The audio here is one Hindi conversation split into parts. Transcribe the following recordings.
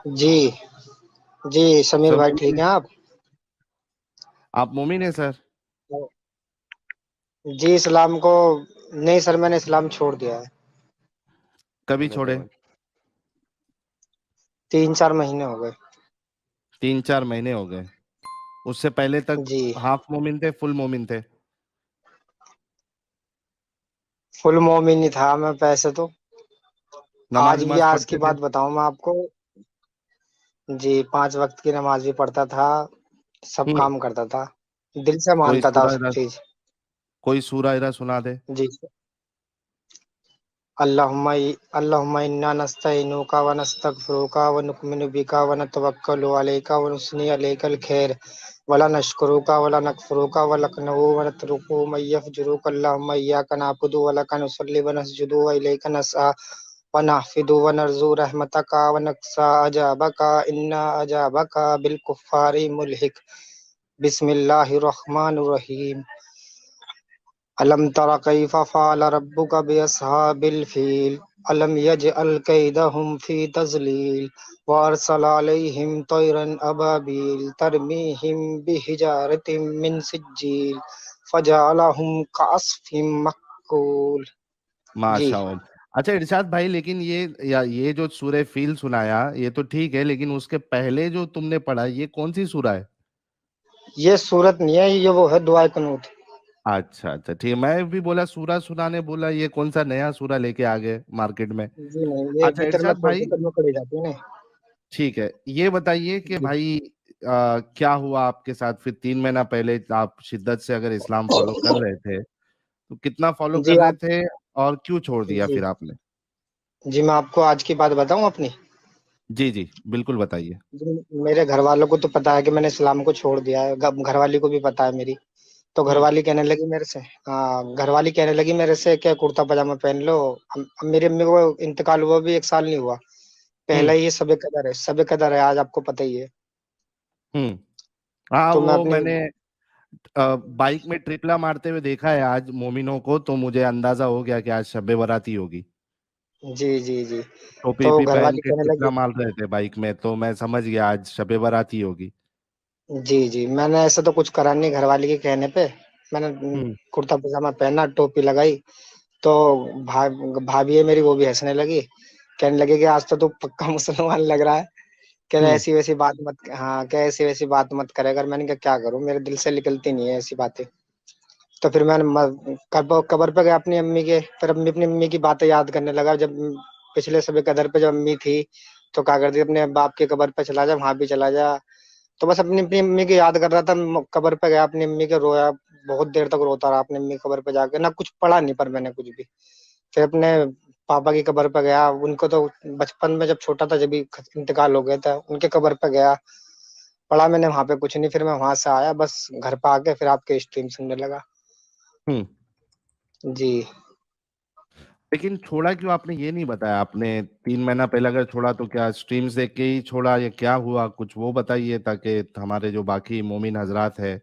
जी। जी समीर सर भाई मोमिन ठीक है? हैं आप? आप मोमिन है सर? जी इस्लाम को नहीं सर, मैंने इस्लाम छोड़ दिया है। कभी छोड़े? 3-4 महीने हो गए। 3-4 महीने हो गए। उससे पहले तक जी हाफ मोमिन थे, फुल मोमिन थे? फुल मोमिन ही था मैं पैसे तो। नमाज आज भी नमाज आज की पढ़ते थे? बात बताऊं मैं आपको। जी 5 वक्त की नमाज भी पढ़ता था, सब हम्म। काम करता था, दिल से कोई मानता था सूरा सब इरा चीज। कोई सूरा इरा सुना दे। जी अल्लाहुम्मा अल्लाहुम्मा इन्ना नस्तईनुका व नस्तगफिरुका व नु'मिनु बिका व नतवक्कलु अलैका व नुस्नी अलैकल खैर वला नशकुरुका वला नकफुरुका व लकनऊ व नतरुकु मय्यफजुरुका अल्लाहुम्मा इय्याका नअबुदु व लका नुसल्ली व नसजुदु व इलैका नसआ व नहफिदु व नरजू रहमतका व नक्सा अजाबका इन्ना अजाबका बिल कुफ्फारि मुलहिक। बिस्मिल्लाहिर रहमानिर रहीम। अलम तरा कैफ़ फ़अल रब्बुका बिअस्हाबिल फ़ील अलम यजअल कैदहुम फ़ी तज़लील व अरसल अलैहिम तयरन अबाबील तरमीहिम बिहिजारतिम मिन सिज्जील फजअलहुम कअस्फ़िम मअकूल। जी माशाअल्लाह। अच्छा इरशाद भाई, लेकिन ये जो सूरह फील सुनाया ये तो ठीक है, लेकिन उसके पहले जो तुमने पढ़ा ये कौन सी सूरा है? ये सूरत नहीं है, ये वो है दुआए कुनूत। अच्छा अच्छा ठीक है, मैं भी बोला सूरा सुनाने, बोला ये कौन सा नया सूरा लेके आ गए मार्केट में। जी नहीं, ये अच्छा वितर में इरशाद भाई, वितर में पड़ी जाती है ना। ठीक है, ये बताइए कि जी भाई क्या हुआ आपके साथ फिर 3 महीना पहले? आप शिद्दत से अगर इस्लाम फॉलो कर रहे थे तो कितना फॉलो जी कर रहे आप। थे और क्यों छोड़ दिया जी फिर आपने? जी मैं आपको आज की बात बताऊं अपनी। जी जी बिल्कुल बताइए। जी, मेरे घर वालों को तो पता है कि मैंने इस्लाम को छोड़ दिया है, घर वाली को भी पता है मेरी। तो हम्म। घरवाली कहने लगी मेरे से, हाँ घरवाली कहने लगी मेरे से क्या कुर्ता पजामा पहन लो। अब मेरी अम्मी को इंतकाल हुआ भी 1 साल नहीं हुआ। पहला हम्म। ही ये सबे कदर है, सबे कदर है, आज आपको पता ही है। हम्म। हाँ, तो मैं वो अपनी। मैंने बाइक में ट्रिपला मारते हुए देखा है आज मोमिनों को, तो मुझे अंदाजा हो गया कि आज शब्बे बाराती होगी। जी जी जी। टोपी तो भी पहन घरवाली के कहने ट्रिपला लगी। मार रहे थे बाइक में, तो मैं समझ गया आज शब्बे बाराती होगी। जी जी मैंने ऐसा तो कुछ करा नहीं घरवाली के कहने पे। मैंने हम्म। कुर्ता पजामा पहना, टोपी लगाई। तो भा, भाभी है मेरी, वो भी हंसने लगी। कहने लगे कि आज तो तू पक्का मुसलमान लग रहा है। कह रहे हम्म। ऐसी वैसी बात मत, हाँ क्या ऐसी वैसी बात मत करे अगर। मैंने कहा क्या करूं, मेरे दिल से निकलती नहीं है ऐसी बातें। तो फिर मैंने कबर पे गया अपनी अम्मी के, फिर अपनी अम्मी की बातें याद करने लगा। जब पिछले सुबह कदर पे जब अम्मी थी, तो क्या करती अपने बाप के कबर पे चला जा, वहां भी चला जा। तो बस अपनी अपनी अम्मी की याद कर रहा था, कबर पे गया अपनी अम्मी के, रोया। बहुत देर तक रोता रहा अपनी अम्मी की कबर पे जाके, ना कुछ पढ़ा नहीं पर मैंने कुछ भी। फिर अपने पापा की कब्र पे गया, उनको तो बचपन में जब छोटा था जब भी इंतकाल हो गया था, उनके कब्र पे गया। पढ़ा मैंने वहां पे कुछ नहीं, फिर मैं वहां से आया, बस घर पे आके फिर आपके स्ट्रीम सुनने लगा। हम्म। जी लेकिन छोड़ा क्यों आपने ये नहीं बताया? आपने 3 महीना पहले अगर छोड़ा तो क्या स्ट्रीम्स देख के ही छोड़ा या क्या हुआ, कुछ वो बताइए ताकि हमारे जो बाकी मोमिन हजरात है,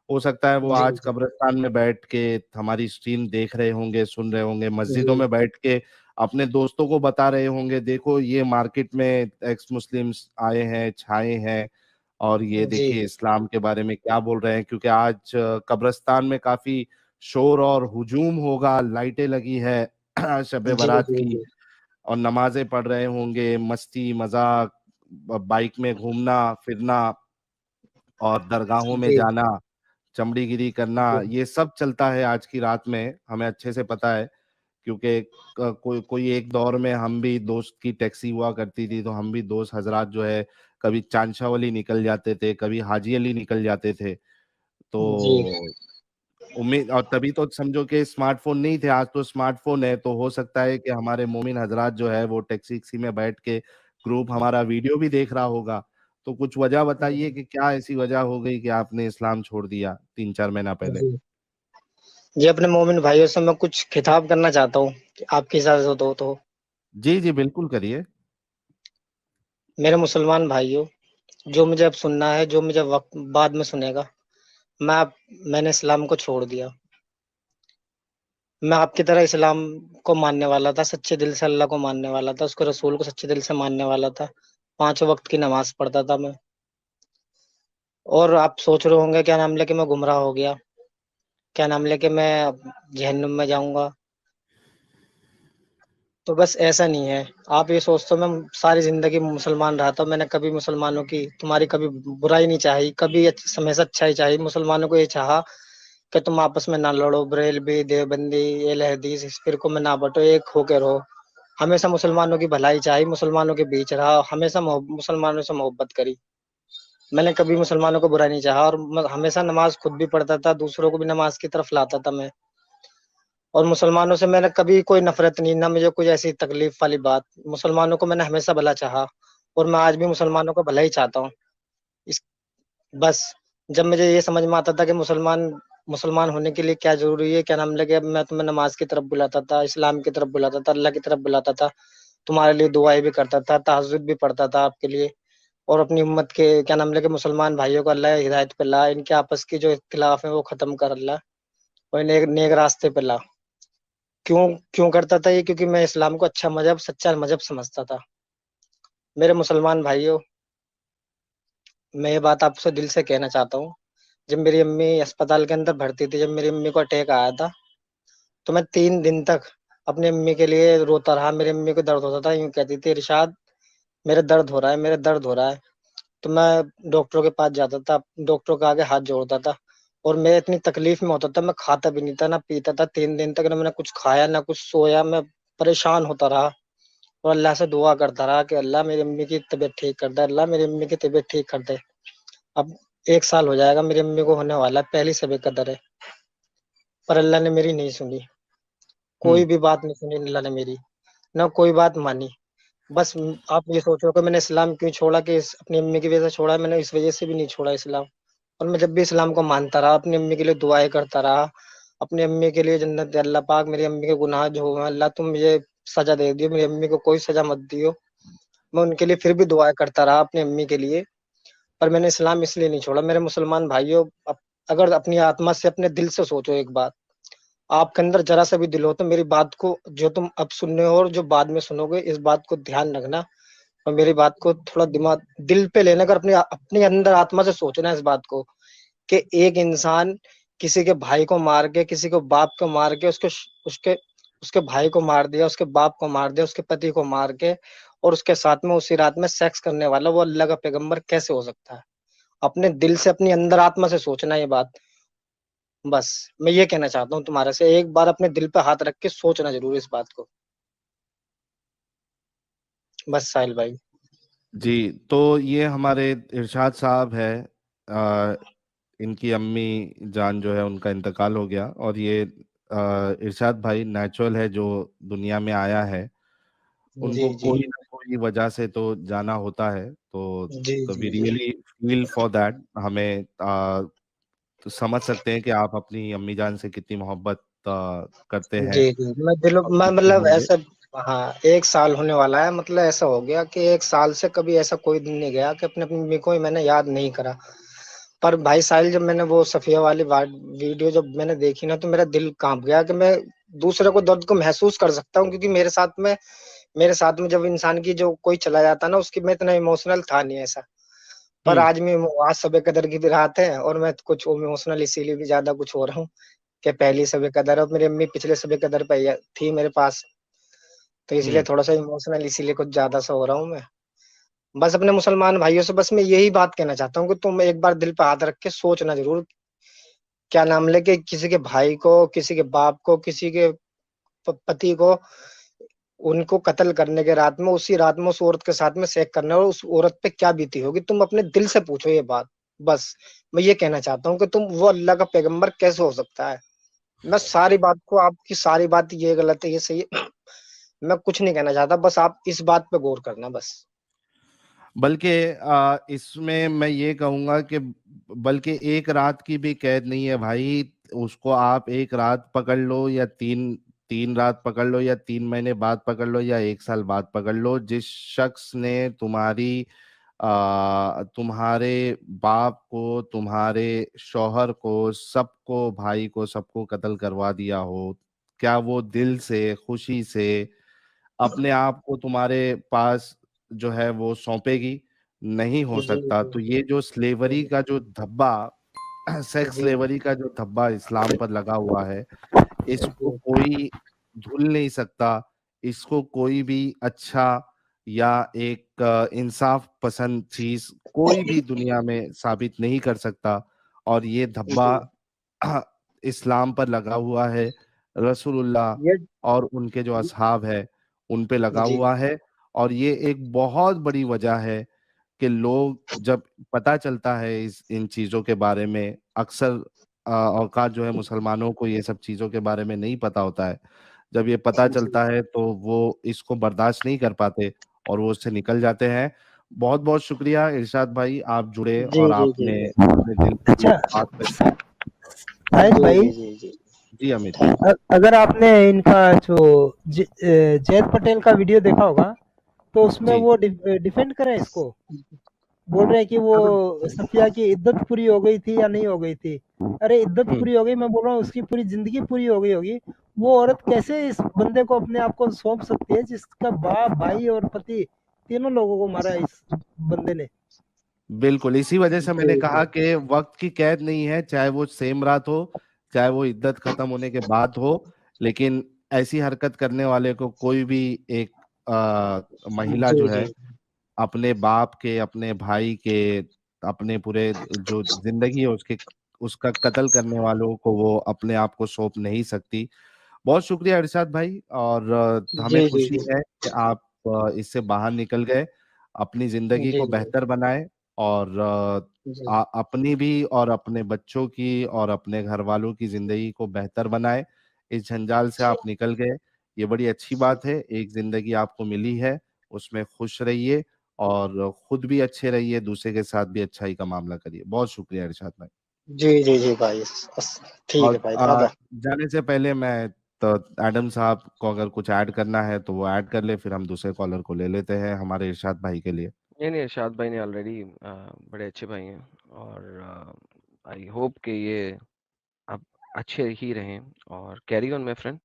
हो सकता है वो जी आज जी कब्रिस्तान में बैठ के हमारी स्ट्रीम देख रहे होंगे, सुन रहे होंगे, मस्जिदों जी में बैठ के अपने दोस्तों को बता रहे होंगे, देखो ये मार्केट में एक्स मुस्लिम्स आए हैं, छाए हैं, और ये जी देखिए इस्लाम के बारे में क्या बोल रहे हैं। क्योंकि आज कब्रिस्तान में काफी शोर और हुजूम होगा, लाइटें लगी है शब जी बारात जी की, जी और नमाजें पढ़ रहे होंगे, मस्ती मजाक, बाइक में घूमना फिरना, और दरगाहों में जी जाना, चमड़ीगिरी करना, जी ये सब चलता है आज की रात में, हमें अच्छे से पता है। क्योंकि कोई कोई एक दौर में हम भी दोस्त की टैक्सी हुआ करती थी, तो हम भी दोस्त हजरात जो है कभी चांदशावली निकल जाते थे, कभी हाजी अली निकल जाते थे। जी तो उम्मीद, और तभी तो समझो कि स्मार्टफोन नहीं थे, आज तो स्मार्टफोन है, तो हो सकता है कि हमारे मोमिन हजरात जो है वो टैक्सी वैक्सी में बैठ के ग्रुप हमारा वीडियो भी देख रहा होगा। तो कुछ वजह बताइए कि क्या ऐसी वजह हो गई कि आपने इस्लाम छोड़ दिया 3-4 महीना पहले? जी जी अपने मोमिन भाइयों से मैं कुछ खिताब करना चाहता हूँ, कि आपकी इजाजत हो तो। जी जी बिल्कुल करिए। मेरे मुसलमान भाइयों, जो मुझे अब सुनना है, जो मुझे वक्त बाद में सुनेगा, मैं अब मैंने इस्लाम को छोड़ दिया। मैं आपकी तरह इस्लाम को मानने वाला था, सच्चे दिल से अल्लाह को मानने वाला था, उसके रसूल को सच्चे दिल से मानने वाला था। 5 वक्त की नमाज पढ़ता था मैं। और आप सोच रहे होंगे क्या नाम लेके मैं गुमराह हो गया, क्या नाम लेके मैं जहन्नुम में जाऊंगा। तो बस ऐसा नहीं है। आप ये सोचते हो मैं सारी जिंदगी मुसलमान रहा था, मैंने कभी मुसलमानों की तुम्हारी कभी बुराई नहीं चाही, कभी हमेशा अच्छा ही चाहिए। मुसलमानों को ये चाहा कि तुम आपस में ना लड़ो, बरेलवी देवबंदी एल हदीस इस फिर को में ना बटो, एक होके रहो। हमेशा मुसलमानों की भलाई चाही, मुसलमानों के बीच रहा, हमेशा मुसलमानों से मोहब्बत करी। मैंने कभी मुसलमानों को बुरा नहीं चाहा, और हमेशा नमाज खुद भी पढ़ता था, दूसरों को भी नमाज की तरफ लाता था मैं। और मुसलमानों से मैंने कभी कोई नफरत नहीं, ना मुझे कोई ऐसी तकलीफ वाली बात। मुसलमानों को मैंने हमेशा भला चाहा, और मैं आज भी मुसलमानों को भला ही चाहता हूँ। इस बस जब मुझे ये समझ में आता था कि मुसलमान मुसलमान होने के लिए क्या जरूरी है, क्या नाम लगे, अब मैं तुम्हें नमाज की तरफ बुलाता था, इस्लाम की तरफ बुलाता था, अल्लाह की तरफ बुलाता था, तुम्हारे लिए दुआएं भी करता था, तहज्जुद भी पढ़ता था आपके लिए। और अपनी उम्मत के क्या नाम लेके मुसलमान भाइयों को अल्लाह हिदायत पे ला, इनके आपस की जो इख्तिलाफ है वो खत्म कर अल्लाह, और नेक नेक रास्ते पे ला। क्यों क्यों करता था ये? क्योंकि मैं इस्लाम को अच्छा मजहब, सच्चा मजहब समझता था। मेरे मुसलमान भाइयों, मैं ये बात आपसे दिल से कहना चाहता हूँ। जब मेरी अम्मी अस्पताल के अंदर भर्ती थी, जब मेरी अम्मी को अटैक आया था, तो मैं 3 दिन तक अपनी अम्मी के लिए रोता रहा। मेरी अम्मी को दर्द होता था, यूं कहती थी, इरशाद मेरे दर्द हो रहा है, मेरे दर्द हो रहा है। तो मैं डॉक्टरों के पास जाता था, डॉक्टरों के आगे हाथ जोड़ता था, और मैं इतनी तकलीफ में होता था, मैं खाता भी नहीं था ना पीता था। 3 दिन तक ना मैंने कुछ खाया ना कुछ सोया, मैं परेशान होता रहा। और अल्लाह से दुआ करता रहा कि अल्लाह मेरी अम्मी की तबीयत ठीक कर दे, अल्लाह मेरी अम्मी की तबीयत ठीक कर दे। अब 1 साल हो जाएगा मेरी अम्मी को होने वाला है, पहली सभी कदर है। पर अल्लाह ने मेरी नहीं सुनी, कोई हम्म। भी बात नहीं सुनी अल्लाह ने मेरी, ना कोई बात मानी। बस आप ये सोचो कि मैंने इस्लाम क्यों छोड़ा, कि अपनी अम्मी की वजह से छोड़ा। मैंने इस वजह से भी नहीं छोड़ा इस्लाम। और मैं जब भी इस्लाम को मानता रहा, अपनी अम्मी के लिए दुआएं करता रहा, अपनी अम्मी के लिए जन्नत दे अल्लाह पाक, मेरी अम्मी के गुनाह जो हुए अल्लाह तुम मुझे सजा दे दियो, मेरी अम्मी को कोई सजा मत दियो। मैं उनके लिए फिर भी दुआएं करता रहा अपनी अम्मी के लिए। पर मैंने इस्लाम इसलिए नहीं छोड़ा। मेरे मुसलमान भाइयों, अगर अपनी आत्मा से अपने दिल से सोचो एक बात, आपके अंदर जरा सा भी दिल हो तो मेरी बात को, जो तुम अब सुन रहे हो और जो बाद में सुनोगे, इस बात को ध्यान रखना, और मेरी बात को थोड़ा दिमाग दिल पे लेने का, अपने अपने अंदर आत्मा से सोचना इस बात को, कि एक इंसान किसी के भाई को मार के, किसी को बाप को मार के, उसके उसके भाई को मार दिया, उसके बाप को मार दिया, उसके पति को मार के, और उसके साथ में उसी रात में सेक्स करने वाला वो अल्लाह का पैगंबर कैसे हो सकता है? अपने दिल से, अपनी अंदर आत्मा से सोचना ये बात। बस मैं ये कहना चाहता हूँ तुम्हारे से, एक बार अपने दिल पे हाथ रख के सोचना जरूर इस बात को। बस साहिल भाई। जी, तो ये हमारे इरशाद साहब है। आ, इनकी अम्मी जान जो है उनका इंतकाल हो गया, और ये इरशाद भाई नेचुरल है जो दुनिया में आया है। जी उनको जी कोई ना कोई वजह से तो जाना होता है, जी तो वी जी जी रियली फील फॉर दैट। हमें तो समझ सकते हैं कि आप अपनी अम्मी जान से कितनी मोहब्बत करते हैं, जी जी और मैं करते मतलब होंगे। ऐसा। हाँ, 1 साल होने वाला है, मतलब ऐसा हो गया कि 1 साल से कभी ऐसा कोई दिन नहीं गया कि अपने अपनी मम्मी को ही मैंने याद नहीं करा। पर भाई साहिल, जब मैंने वो सफिया वाली वीडियो जब मैंने देखी ना, तो मेरा दिल कांप गया कि मैं दूसरे को दर्द को महसूस कर सकता हूँ। क्योंकि मेरे साथ में जब इंसान की जो कोई चला जाता ना, उसकी मैं इतना इमोशनल था नहीं ऐसा। पर हम्म। आज सबे कदर की भी रात है, और मैं कुछ इमोशनल इसीलिए भी ज्यादा कुछ हो रहा हूँ कि पहली सबे कदर, और मेरी अम्मी पिछले सबे कदर पे थी मेरे पास। तो इसलिए हम्म। थोड़ा सा इमोशनल, इसीलिए कुछ ज्यादा सा हो रहा हूँ मैं। बस अपने मुसलमान भाइयों से बस मैं यही बात कहना चाहता हूँ कि तुम एक बार दिल पे हाथ रख के सोचना जरूर, क्या नाम लेके किसी के भाई को, किसी के बाप को, किसी के पति को, उनको कत्ल करने के रात में, उसी रात में उस औरत के साथ में सेक करना, और उस औरत पे क्या बीती होगी, तुम अपने दिल से पूछो ये बात। बस मैं ये कहना चाहता हूँ कि तुम, वो अल्लाह का पैगंबर कैसे हो सकता है? मैं सारी बात को, आपकी सारी बात ये गलत है ये सही है, मैं कुछ नहीं कहना चाहता, बस आप इस बात पे गौर करना बस। बल्कि इसमें मैं ये कहूंगा कि बल्कि एक रात की भी कैद नहीं है भाई। उसको आप एक रात पकड़ लो, या तीन तीन रात पकड़ लो, या 3 महीने बाद पकड़ लो, या 1 साल बाद पकड़ लो, जिस शख्स ने तुम्हारे बाप को, तुम्हारे शौहर को, सबको, भाई को, सबको कत्ल करवा दिया हो, क्या वो दिल से, खुशी से अपने आप को तुम्हारे पास जो है वो सौंपेगी, नहीं हो जी सकता। तो ये जो स्लेवरी का जो धब्बा, सेक्स जी स्लेवरी का जो धब्बा इस्लाम पर लगा हुआ है, इसको जी कोई धुल नहीं सकता। इसको कोई भी अच्छा या एक इंसाफ पसंद चीज कोई भी दुनिया में साबित नहीं कर सकता। और ये धब्बा जी इस्लाम पर लगा हुआ है, रसूलुल्लाह ये और उनके जो असहाब है उन पे लगा जी हुआ है। और ये एक बहुत बड़ी वजह है कि लोग जब पता चलता है इस इन चीजों के बारे में, अक्सर औकात जो है मुसलमानों को ये सब चीजों के बारे में नहीं पता होता है। जब ये पता जी चलता है तो वो इसको बर्दाश्त नहीं कर पाते और वो उससे निकल जाते हैं। बहुत बहुत शुक्रिया इरशाद भाई, आप जुड़े जी और जी जी आपने अपने दिल की अच्छा बात रखी। साहिल जी भाई, जी जी जी जी अमित जी। अगर आपने इनका जो जयेश पटेल का वीडियो देखा होगा, तो उसमें जी वो डिफेंड करें इसको, बोल रहे हैं कि वो सफिया की इद्दत पूरी हो गई थी या नहीं हो गई थी। अरे इद्दत हम्म पूरी हो गई, मैं बोल रहा हूँ उसकी पूरी जिंदगी पूरी हो गई होगी। वो औरत कैसे इस बंदे को अपने आप को सौंप सकती है जिसका बाप, भाई और पति तीनों लोगों को मारा है इस बंदे ने। बिल्कुल, इसी वजह से मैंने जी कहा कि वक्त की कैद नहीं है, चाहे वो सेम रात हो, चाहे वो इद्दत खत्म होने के बाद हो। लेकिन ऐसी हरकत करने वाले को कोई भी एक महिला जी जो जी है अपने बाप के, अपने भाई के, अपने पूरे जो जिंदगी है उसके, उसका कत्ल करने वालों को वो अपने आप को सौंप नहीं सकती। बहुत शुक्रिया इरशाद भाई। और हमें जी जी खुशी है कि आप इससे बाहर निकल गए, अपनी जिंदगी जी को बेहतर बनाए और जी अपनी भी और अपने बच्चों की और अपने घर वालों की जिंदगी को बेहतर बनाए। इस जंजाल से आप निकल गए, ये बड़ी अच्छी बात है। एक जिंदगी आपको मिली है, उसमें खुश रहिए और खुद भी अच्छे रहिए, दूसरे के साथ भी अच्छाई का मामला करिए। बहुत शुक्रिया इरशाद भाई। जी भाई, ठीक और है भाई, दादा। जाने से पहले मैं तो एडम साहब को अगर कुछ ऐड करना है तो वो ऐड कर ले, फिर हम दूसरे कॉलर को ले लेते हैं हमारे इरशाद भाई के लिए। नहीं नहीं, इरशाद भाई ने ऑलरेडी बड़े अच्छे भाई हैं, और आई होप कि ये अब अच्छे ही रहें। और कैरी ऑन माय फ्रेंड।